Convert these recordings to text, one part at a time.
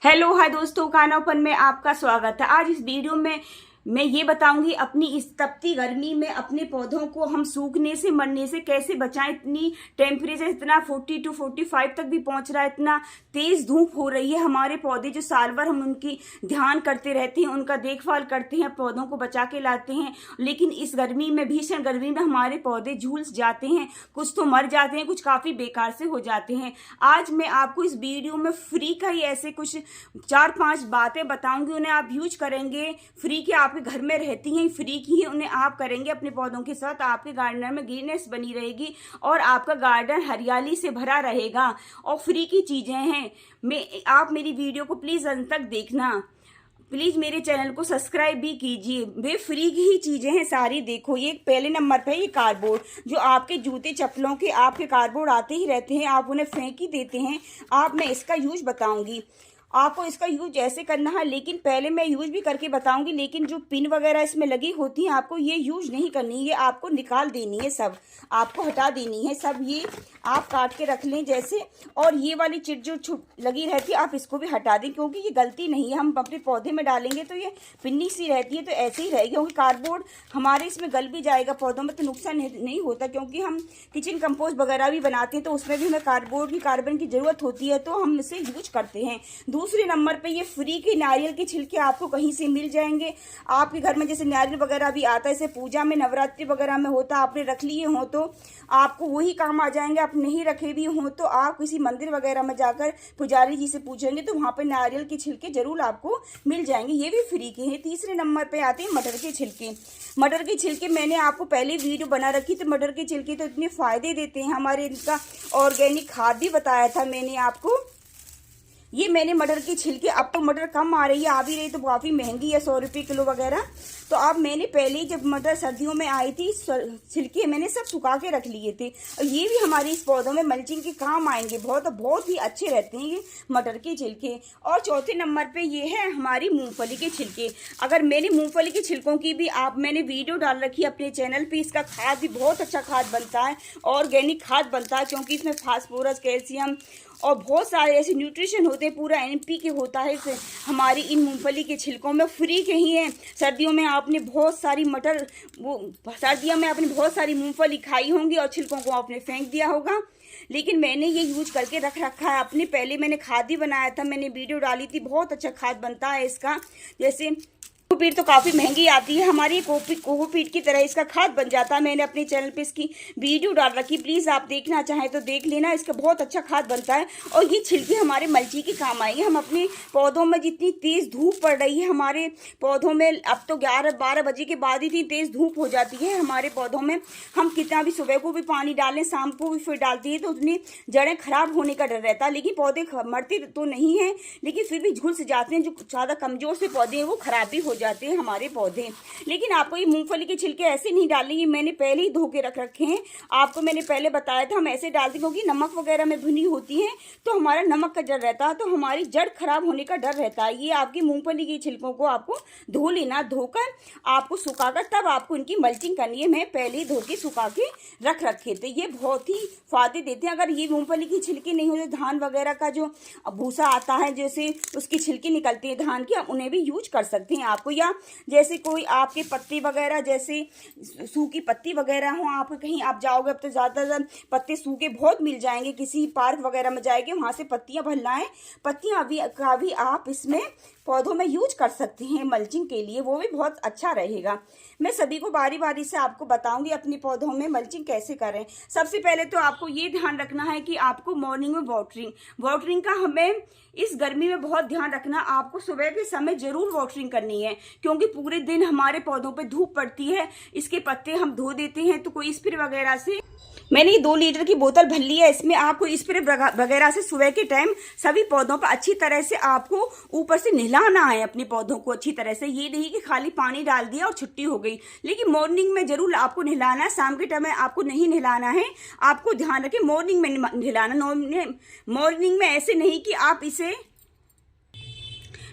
Hello hi दोस्तों, खाना open में आपका स्वागत है। आज इस वीडियो में मैं ये बताऊंगी अपनी इस तपती गर्मी में अपने पौधों को हम सूखने से मरने से कैसे बचाएं। इतनी टेम्परेचर इतना 40 to 45 तक भी पहुंच रहा है, इतना तेज धूप हो रही है। हमारे पौधे जो साल भर हम उनकी ध्यान करते रहते हैं, उनका देखभाल करते हैं, पौधों को बचा के लाते हैं, लेकिन इस गर्मी में, भीषण गर्मी में हमारे पौधे झुलस जाते हैं। कुछ तो मर जाते हैं, कुछ काफी बेकार से हो जाते हैं। आज मैं आपको इस वीडियो में फ्री का ही ऐसे कुछ 4-5 बातें बताऊंगी, उन्हें आप यूज करेंगे। फ्री के आपके घर में रहती हैं, फ्री की ही उन्हें आप करेंगे अपने पौधों के साथ। आपके गार्डन में ग्रीननेस बनी रहेगी और आपका गार्डन हरियाली से भरा रहेगा और फ्री की चीजें हैं। आप मेरी वीडियो को प्लीज अंत तक देखना। प्लीज मेरे चैनल को सब्सक्राइब भी कीजिए। वे फ्री की ही चीजें हैं सारी। देखो, ये पहले नंबर पे ये कार्डबोर्ड, जो आपके जूते चप्पलों के आपके कार्डबोर्ड आते ही रहते हैं, आप उन्हें फेंक ही देते हैं। मैं इसका यूज बताऊंगी, आपको इसका यूज ऐसे करना है, लेकिन पहले मैं यूज भी करके बताऊंगी। लेकिन जो पिन वगैरह इसमें लगी होती हैं, आपको ये यूज नहीं करनी है, ये आपको निकाल देनी है, सब आपको हटा देनी है। सब ये आप काट के रख लें जैसे। और ये वाली चिट जो लगी रहती है, आप इसको भी हटा दें, क्योंकि ये गलती नहीं है। हम अपने पौधे में डालेंगे तो ये पिन्नी सी रहती है, तो ऐसे ही रहेगी, क्योंकि कार्डबोर्ड हमारे इसमें गल भी जाएगा, पौधों में तो नुकसान नहीं होता। क्योंकि हम किचन कंपोस्ट वगैरह भी बनाते हैं, तो उसमें भी हमें कार्डबोर्ड की कार्बन की जरूरत होती है, तो हम इसे यूज करते हैं। दूसरे नंबर पे ये फ्री के नारियल के छिलके आपको कहीं से मिल जाएंगे। आपके घर में जैसे नारियल वगैरह भी आता है, जैसे पूजा में, नवरात्रि वगैरह में होता, आपने रख लिए हो तो आपको वही काम आ जाएंगे। आप नहीं रखे भी हो तो आप किसी मंदिर वगैरह में जाकर पुजारी जी से पूछेंगे तो वहां पे नारियल के छिलके जरूर आपको मिल जाएंगे, ये भी फ्री के हैं। तीसरे नंबर पे आते हैं मटर के छिलके। मटर के छिलके मैंने आपको पहले वीडियो बना रखी, तो मटर के छिलके तो इतने फायदे देते हैं हमारे। इनका ऑर्गेनिक खाद भी बताया था मैंने आपको। ये मैंने मटर की छिलके, अब तो मटर कम आ रही है, आ भी रही तो काफ़ी महंगी है, 100 रुपये किलो वगैरह। तो अब मैंने पहले ही जब मटर सर्दियों में आई थी, छिलके मैंने सब सुखा के रख लिए थे। और ये भी हमारे इस पौधों में मल्चिंग के काम आएंगे, बहुत ही अच्छे रहते हैं ये मटर के छिलके। और चौथे नंबर पे ये है हमारी मूंगफली के छिलके। अगर मैंने मूंगफली के छिलकों की भी मैंने वीडियो डाल रखी है अपने चैनल पे। इसका खाद भी बहुत अच्छा खाद बनता है, ऑर्गेनिक खाद बनता है, क्योंकि इसमें फास्फोरस, कैल्शियम और बहुत सारे ऐसे न्यूट्रिशन होते हैं, पूरा NPK होता है हमारी इन मूंगफली के छिलकों में। फ्री के ही हैं। सर्दियों में आपने बहुत सारी सर्दियों में आपने बहुत सारी मूंगफली खाई होंगी और छिलकों को आपने फेंक दिया होगा, लेकिन मैंने ये यूज करके रख रखा है अपने। पहले मैंने खाद भी बनाया था, मैंने वीडियो डाली थी, बहुत अच्छा खाद बनता है इसका। जैसे कोकोपीट तो काफ़ी महंगी आती है, हमारी कोकोपीट की तरह इसका खाद बन जाता है। मैंने अपने चैनल पे इसकी वीडियो डाल रखी, प्लीज़ आप देखना चाहें तो देख लेना। इसका बहुत अच्छा खाद बनता है और ये छिलके हमारे मल्ची के काम आएंगे। हम अपने पौधों में, जितनी तेज़ धूप पड़ रही है हमारे पौधों में, अब तो 11-12 बजे के बाद ही इतनी तेज़ धूप हो जाती है हमारे पौधों में। हम कितना भी सुबह को भी पानी डालें, शाम को भी फिर डालते हैं, तो उतनी जड़ें खराब होने का डर रहता है। लेकिन पौधे मरते तो नहीं हैं, लेकिन फिर भी झुलस जाते हैं। जो ज़्यादा कमज़ोर से पौधे हैं वो खराब भी हो जाते हैं हमारे पौधे। लेकिन आपको ये मूंगफली के छिलके ऐसे नहीं डालने, ये मैंने पहले ही धो के रख रखे हैं। आपको मैंने पहले बताया था हम ऐसे डालते, क्योंकि नमक वगैरह में भुनी होती हैं, तो हमारा नमक का डर रहता है, तो हमारी जड़ खराब होने का डर रहता है। ये आपकी मूंगफली के छिलकों को आपको धो लेना, धोकर आपको सुखाकर तब आपको इनकी मल्चिंग करनी है। मैं पहले ही धो के सुखा के रख रखे थे। ये बहुत ही फायदे देते हैं। अगर ये मूंगफली के छिलके नहीं हो, धान वगैरह का जो भूसा आता है, जैसे उसके छिलके निकलते हैं धान के, उन्हें भी यूज कर सकते हैं आपको। या जैसे कोई आपके पत्ते वगैरह, जैसे सूखी पत्ती वगैरह हो, आप कहीं आप जाओगे, अब तो ज़्यादा पत्ते सूखे बहुत मिल जाएंगे, किसी पार्क वगैरह में जाएंगे, वहाँ से पत्तियाँ भर लाएं। पत्तियाँ का भी आप इसमें पौधों में यूज कर सकते हैं मल्चिंग के लिए, वो भी बहुत अच्छा रहेगा। मैं सभी को बारी बारी से आपको बताऊंगी अपने पौधों में मल्चिंग कैसे करें। सबसे पहले तो आपको ये ध्यान रखना है कि आपको मॉर्निंग में वाटरिंग का हमें इस गर्मी में बहुत ध्यान रखना। आपको सुबह के समय जरूर वाटरिंग करनी है, क्योंकि पूरे दिन हमारे पौधों पे धूप पड़ती है। इसके पत्ते हम धो देते हैं, तो कोई स्प्रे वगैरह से मैंने 2 लीटर की बोतल भर ली है। इसमें आपको स्प्रे वगैरह से सुबह के टाइम सभी पौधों पर अच्छी तरह से आपको ऊपर से नहलाना है अपने पौधों को अच्छी तरह से। ये नहीं कि खाली पानी डाल दिया और छुट्टी हो गई, लेकिन मॉर्निंग में जरूर आपको नहलाना है। शाम के टाइम में आपको नहीं नहलाना है, आपको ध्यान रखें मॉर्निंग में नहलाना। मॉर्निंग में ऐसे नहीं कि आप इसे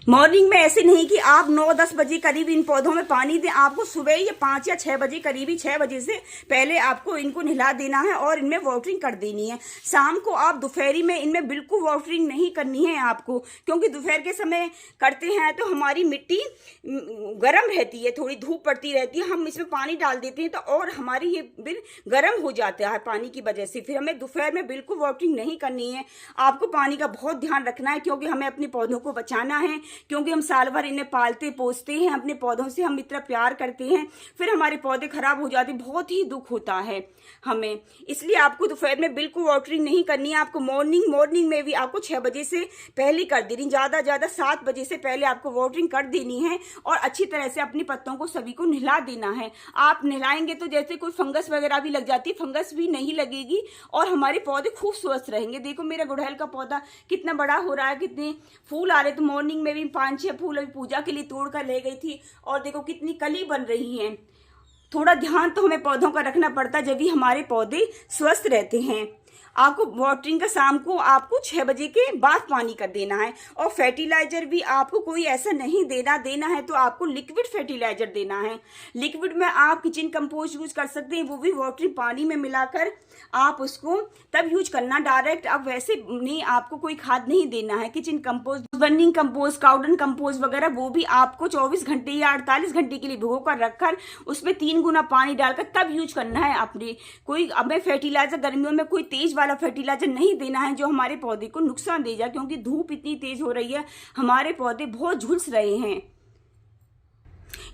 मॉर्निंग में ऐसे नहीं कि आप 9-10 बजे करीब इन पौधों में पानी दें, आपको सुबह या 5 या 6 बजे करीब ही 6 बजे से पहले आपको इनको नहला देना है और इनमें वाटरिंग कर देनी है। शाम को आप दोपहरी में इनमें बिल्कुल वाटरिंग नहीं करनी है आपको, क्योंकि दोपहर के समय करते हैं तो हमारी मिट्टी गर्म रहती है, थोड़ी धूप पड़ती रहती है, हम इसमें पानी डाल देते हैं तो और हमारी ये बिल गर्म हो जाता है पानी की वजह से। फिर हमें दोपहर में बिल्कुल वाटरिंग नहीं करनी है। आपको पानी का बहुत ध्यान रखना है, क्योंकि हमें अपने पौधों को बचाना है, क्योंकि हम साल भर इन्हें पालते पोसते हैं, अपने पौधों से हम इतना प्यार करते हैं, फिर हमारे पौधे खराब हो जाते, बहुत ही दुख होता है हमें। इसलिए आपको दोपहर में बिल्कुल वाटरिंग नहीं करनी है। आपको मॉर्निंग में भी आपको 6 बजे से पहले कर देनी, ज़्यादा 7 बजे से पहले आपको वाटरिंग कर देनी है और अच्छी तरह से अपने पत्तों को सभी को नहला देना है। आप नहलाएंगे तो जैसे कोई फंगस वगैरह भी लग जाती है, फंगस भी नहीं लगेगी और हमारे पौधे खूब स्वस्थ रहेंगे। देखो मेरा गुड़हल का पौधा कितना बड़ा हो रहा है, कितने फूल आ रहे। तो मॉर्निंग में भी 5-6 फूल अभी पूजा के लिए तोड़ कर ले गई थी और देखो कितनी कली बन रही हैं। थोड़ा ध्यान तो हमें पौधों का रखना पड़ता है, जब भी हमारे पौधे स्वस्थ रहते हैं। आपको वाटरिंग का शाम को आपको 6 बजे के बाद पानी कर देना है। और फर्टिलाइजर भी आपको कोई ऐसा नहीं देना है तो आपको लिक्विड फर्टिलाइजर देना है। लिक्विड में आप किचन कंपोस्ट यूज कर सकते हैं, वो भी वाटरिंग पानी में मिलाकर आप उसको तब यूज करना, डायरेक्ट अब वैसे नहीं, आपको कोई खाद नहीं देना है। Kitchen compost, burning compost, cow dung compost वगैरह वो भी आपको 24 घंटे या 48 घंटे के लिए भिगो कर रखकर उसमें 3 गुना पानी डालकर तब यूज करना है अपने। कोई हमें फर्टिलाइजर गर्मियों में कोई तेज वाला फर्टिलाइजर नहीं देना है जो हमारे पौधे को नुकसान दे जाए, क्योंकि धूप इतनी तेज हो रही है, हमारे पौधे बहुत झुलस रहे हैं।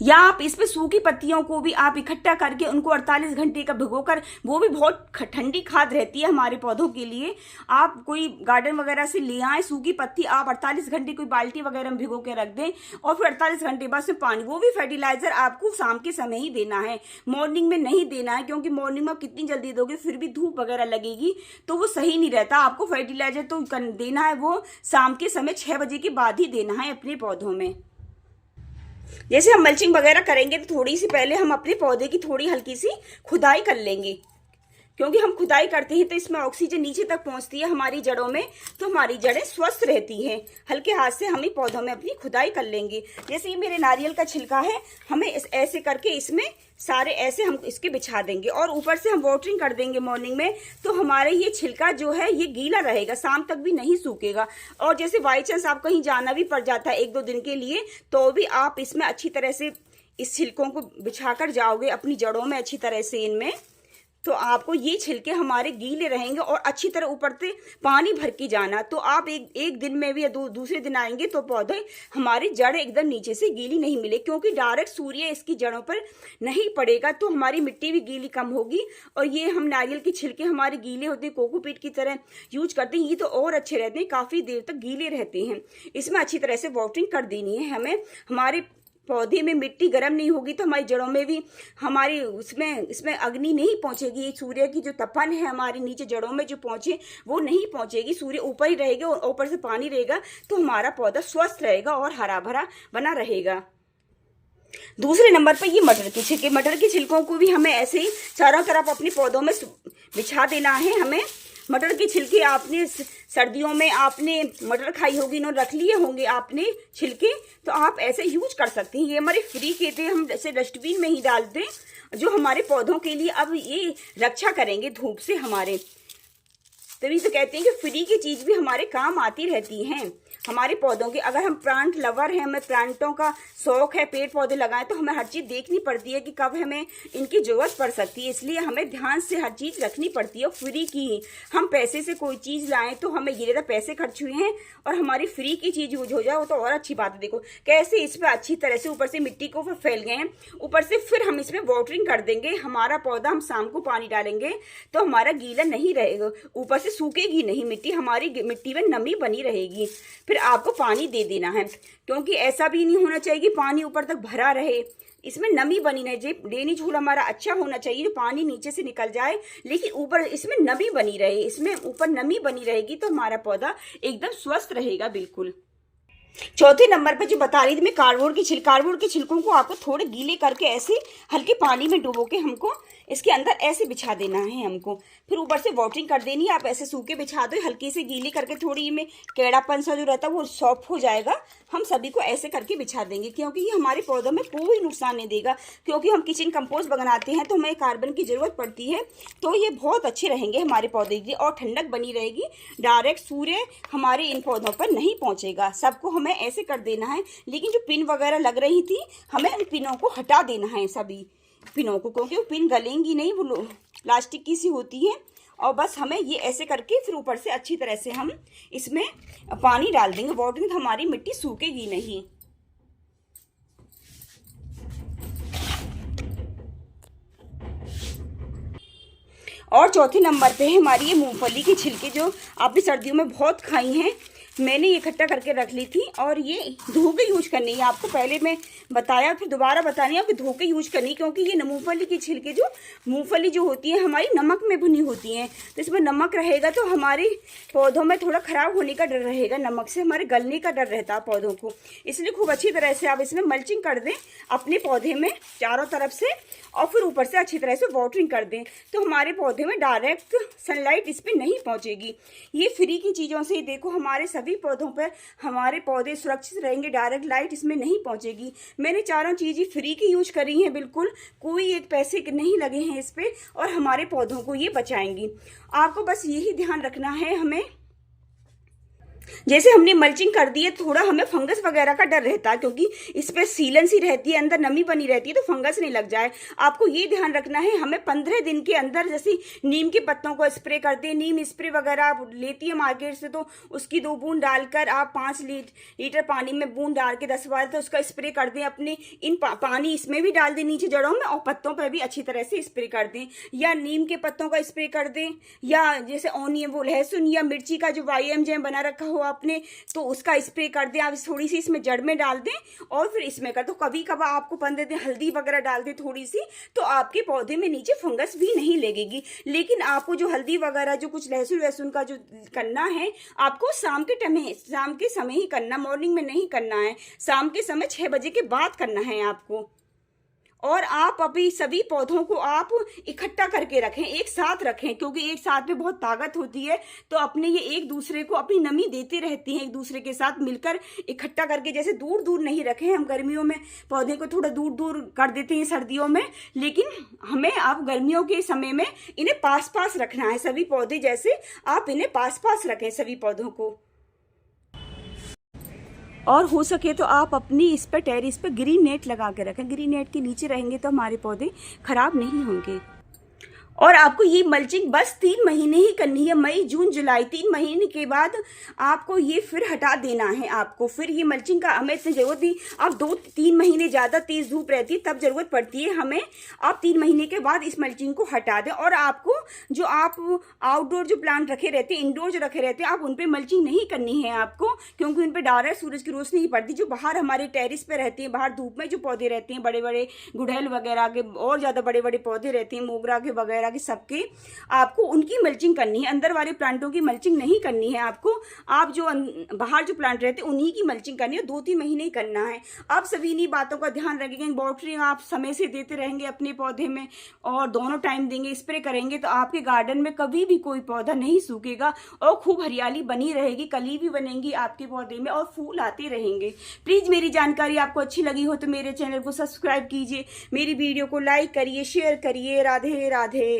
या आप इसमें सूखी पत्तियों को भी आप इकट्ठा करके उनको 48 घंटे का भिगोकर, वो भी बहुत ठंडी खाद रहती है हमारे पौधों के लिए। आप कोई गार्डन वगैरह से ले आए सूखी पत्ती, आप 48 घंटे कोई बाल्टी वगैरह में भिगो के रख दें और फिर 48 घंटे बाद से पानी, वो भी फर्टिलाइजर आपको शाम के समय ही देना है, मॉर्निंग में नहीं देना है, क्योंकि मॉर्निंग में आप कितनी जल्दी दोगे फिर भी धूप वगैरह लगेगी तो वो सही नहीं रहता। आपको फर्टिलाइजर तो देना है वो शाम के समय 6 बजे के बाद ही देना है अपने पौधों में। जैसे हम मल्चिंग वगैरह करेंगे तो थोड़ी सी पहले हम अपने पौधे की थोड़ी हल्की सी खुदाई कर लेंगे, क्योंकि हम खुदाई करते हैं तो इसमें ऑक्सीजन नीचे तक पहुंचती है हमारी जड़ों में, तो हमारी जड़ें स्वस्थ रहती हैं। हल्के हाथ से हम ही पौधों में अपनी खुदाई कर लेंगे। जैसे ये मेरे नारियल का छिलका है, हमें ऐसे करके इसमें सारे ऐसे हम इसके बिछा देंगे और ऊपर से हम वाटरिंग कर देंगे मॉर्निंग में, तो हमारे ये छिलका जो है ये गीला रहेगा, शाम तक भी नहीं सूखेगा। और जैसे बाई चांस आप कहीं जाना भी पड़ जाता है 1-2 दिन के लिए, तो भी आप इसमें अच्छी तरह से इस छिलकों को बिछाकर जाओगे अपनी जड़ों में अच्छी तरह से इनमें, तो आपको ये छिलके हमारे गीले रहेंगे और अच्छी तरह ऊपर से पानी भर के जाना। तो आप एक दिन में भी या दूसरे दिन आएंगे तो पौधे हमारी जड़ एकदम नीचे से गीली नहीं मिले, क्योंकि डायरेक्ट सूर्य इसकी जड़ों पर नहीं पड़ेगा तो हमारी मिट्टी भी गीली कम होगी। और ये हम नारियल के छिलके हमारे गीले होते हैं, कोकोपीट की तरह यूज करते हैं, ये तो और अच्छे रहते हैं, काफ़ी देर तक गीले रहते हैं। इसमें अच्छी तरह से वाटरिंग कर देनी है हमें। हमारे पौधे में मिट्टी गर्म नहीं होगी तो हमारी जड़ों में भी हमारी इसमें अग्नि नहीं पहुंचेगी। सूर्य की जो तपन है हमारी नीचे जड़ों में जो पहुंचे वो नहीं पहुंचेगी, सूर्य ऊपर ही रहेगा और ऊपर से पानी रहेगा, तो हमारा पौधा स्वस्थ रहेगा और हरा भरा बना रहेगा। दूसरे नंबर पर ये मटर के छिलके, मटर के छिलकों को भी हमें ऐसे ही चारों तरफ अपने पौधों में बिछा देना है हमें। मटर के छिलके आपने सर्दियों में आपने मटर खाई होगी, इन्होंने रख लिए होंगे आपने छिलके, तो आप ऐसे यूज कर सकते हैं। ये हमारे फ्री के थे, हम ऐसे डस्टबिन में ही डाल दें, जो हमारे पौधों के लिए अब ये रक्षा करेंगे धूप से हमारे। तभी तो कहते हैं कि फ्री की चीज़ भी हमारे काम आती रहती हैं हमारे पौधों के। अगर हम प्लांट लवर हैं, हमें प्लांटों का शौक है, पेड़ पौधे लगाएं, तो हमें हर चीज़ देखनी पड़ती है कि कब हमें इनकी ज़रूरत पड़ सकती है, इसलिए हमें ध्यान से हर चीज़ रखनी पड़ती है। फ्री की ही हम पैसे से कोई चीज़ लाएं तो हमें ये ज़्यादा पैसे खर्च हुए हैं और हमारी फ्री की चीज़ यूज हो जाए, वो तो और अच्छी बात है। देखो कैसे इस पर अच्छी तरह से ऊपर से मिट्टी को फैल गए हैं, ऊपर से फिर हम इसमें वाटरिंग कर देंगे। हमारा पौधा हम शाम को पानी डालेंगे तो हमारा गीला नहीं रहेगा, ऊपर से सूखेगी नहीं मिट्टी, हमारी मिट्टी में नमी बनी रहेगी। फिर आपको पानी दे देना है, क्योंकि ऐसा भी नहीं होना चाहिए कि पानी ऊपर तक भरा रहे, इसमें नमी बनी रहे। ड्रेनेज होल हमारा अच्छा होना चाहिए, जो पानी नीचे से निकल जाए लेकिन ऊपर इसमें नमी बनी रहे, इसमें ऊपर नमी बनी रहेगी तो हमारा पौधा एकदम स्वस्थ रहेगा बिल्कुल। चौथे नंबर पे जो बता रही थी मैं, कार्डबोर्ड के छिलकों को आपको थोड़े गीले करके ऐसे हल्के पानी में डुबो के हमको इसके अंदर ऐसे बिछा देना है हमको। फिर ऊपर से वाटरिंग कर देनी है। आप ऐसे सूखे बिछा दो, हल्की से गीली करके, थोड़ी में केड़ापन सा जो रहता है वो सॉफ्ट हो जाएगा। हम सभी को ऐसे करके बिछा देंगे, क्योंकि ये हमारे पौधों में कोई नुकसान नहीं देगा। क्योंकि हम किचन कंपोस्ट बनाते हैं तो हमें कार्बन की ज़रूरत पड़ती है, तो ये बहुत अच्छे रहेंगे हमारे पौधे के लिए और ठंडक बनी रहेगी। डायरेक्ट सूर्य हमारे इन पौधों पर नहीं पहुँचेगा। सबको हमें ऐसे कर देना है। लेकिन जो पिन वगैरह लग रही थी, हमें उन पिनों को हटा देना है, सभी पिनों को, क्योंकि वो पिन गलेंगी नहीं, वो प्लास्टिक की सी होती है। और बस हमें ये ऐसे करके फिर ऊपर से अच्छी तरह से हम इसमें पानी डाल देंगे। वाटरिंग तो हमारी मिट्टी सूखेगी नहीं। और चौथे नंबर पे है हमारी ये मूंगफली की छिलके, जो आपने सर्दियों में बहुत खाई हैं। मैंने ये इकट्ठा करके रख ली थी और ये धो के यूज करनी है आपको। पहले मैं बताया, फिर दोबारा बतानी है कि धो के यूज करनी है, क्योंकि ये मूंगफली की छिलके जो मूंगफली जो होती है हमारी नमक में भुनी होती हैं, तो इसमें नमक रहेगा तो हमारे पौधों में थोड़ा खराब होने का डर रहेगा। नमक से हमारे गलने का डर रहता है पौधों को। इसलिए खूब अच्छी तरह से आप इसमें मल्चिंग कर दें अपने पौधे में चारों तरफ से, और फिर ऊपर से अच्छी तरह से वाटरिंग कर दें, तो हमारे पौधे में डायरेक्ट सनलाइट इस पर नहीं पहुंचेगी। ये फ्री की चीज़ों से देखो हमारे सभी पौधों पर हमारे पौधे सुरक्षित रहेंगे। डायरेक्ट लाइट इसमें नहीं पहुंचेगी। मैंने चारों चीज़ें फ्री की यूज करी हैं, बिल्कुल कोई एक पैसे के नहीं लगे हैं इस पर, और हमारे पौधों को ये बचाएंगी। आपको बस यही ध्यान रखना है। हमें जैसे हमने मल्चिंग कर दी है, थोड़ा हमें फंगस वगैरह का डर रहता है, क्योंकि इस पे सीलन सी रहती है, अंदर नमी बनी रहती है, तो फंगस नहीं लग जाए। आपको ये ध्यान रखना है। हमें 15 दिन के अंदर, जैसे नीम के पत्तों को स्प्रे करते हैं, नीम स्प्रे वगैरह आप लेती है मार्केट से, तो उसकी 2 बूंद डालकर आप 5 लीटर पानी में बूंद डाल के 10 बार तो उसका स्प्रे कर दें। अपने इन पानी इसमें भी डाल दें नीचे जड़ों में, और पत्तों पर भी अच्छी तरह से स्प्रे कर दें। या नीम के पत्तों का स्प्रे कर दें, या जैसे ऑनियन, वो लहसुन या मिर्ची का जो YM जैम बना रखा हो आपने, तो उसका स्प्रे कर दें। आप थोड़ी सी इसमें जड़ में डाल दें और फिर इसमें कर दो। कभी कभार आपको 15 दिन हल्दी वगैरह डाल दें थोड़ी सी, तो आपके पौधे में नीचे फंगस भी नहीं लगेगी। लेकिन आपको जो हल्दी वगैरह, जो कुछ लहसुन वहसुन का जो करना है, आपको शाम के समय ही करना, मॉर्निंग में नहीं करना है। शाम के समय 6 बजे के बाद करना है आपको। और आप अभी सभी पौधों को आप इकट्ठा करके रखें, एक साथ रखें, क्योंकि एक साथ में बहुत ताकत होती है। तो अपने ये एक दूसरे को अपनी नमी देते रहती हैं, एक दूसरे के साथ मिलकर इकट्ठा करके। जैसे दूर दूर नहीं रखें, हम गर्मियों में पौधे को थोड़ा दूर दूर कर देते हैं सर्दियों में, लेकिन हमें अब गर्मियों के समय में इन्हें पास पास रखना है। सभी पौधे जैसे आप इन्हें पास पास रखें सभी पौधों को। और हो सके तो आप अपनी इस पर टेरिस पे ग्रीन नेट लगा के रखें। ग्रीन नेट के नीचे रहेंगे तो हमारे पौधे खराब नहीं होंगे। और आपको ये मल्चिंग बस 3 महीने ही करनी है, मई जून जुलाई। 3 महीने के बाद आपको ये फिर हटा देना है। आपको फिर ये मल्चिंग का हमें इतनी जरूरत नहीं। अब 2-3 महीने ज़्यादा तेज धूप रहती है तब जरूरत पड़ती है हमें। आप 3 महीने के बाद इस मल्चिंग को हटा दें। और आपको जो आप आउटडोर जो प्लांट रखे रहते हैं, इंडोर जो रखे रहते हैं, आप उन पर मल्चिंग नहीं करनी है आपको, क्योंकि उन पर डायरेक्ट सूरज की रोशनी नहीं पड़ती। जो बाहर हमारे टेरिस पे रहते हैं, बाहर धूप में जो पौधे रहते हैं, बड़े बड़े गुड़हल वगैरह के और ज़्यादा बड़े बड़े पौधे रहते हैं, मोगरा के वगैरह के, सबके आपको उनकी मल्चिंग करनी है। अंदर वाले प्लांटों की मल्चिंग नहीं करनी है आपको। आप जो बाहर जो प्लांट रहते हैं उन्हीं की मल्चिंग करनी है। 2-3 महीने ही करना है। आप सभी इन्हीं बातों का ध्यान रखेंगे। वाटरिंग आप समय से देते रहेंगे अपने पौधे में, और दोनों टाइम देंगे, स्प्रे करेंगे, तो आपके गार्डन में कभी भी कोई पौधा नहीं सूखेगा और खूब हरियाली बनी रहेगी। कली भी बनेंगी आपके पौधे में और फूल आते रहेंगे। प्लीज मेरी जानकारी आपको अच्छी लगी हो तो मेरे चैनल को सब्सक्राइब कीजिए, मेरी वीडियो को लाइक करिए, शेयर करिए। राधे राधे।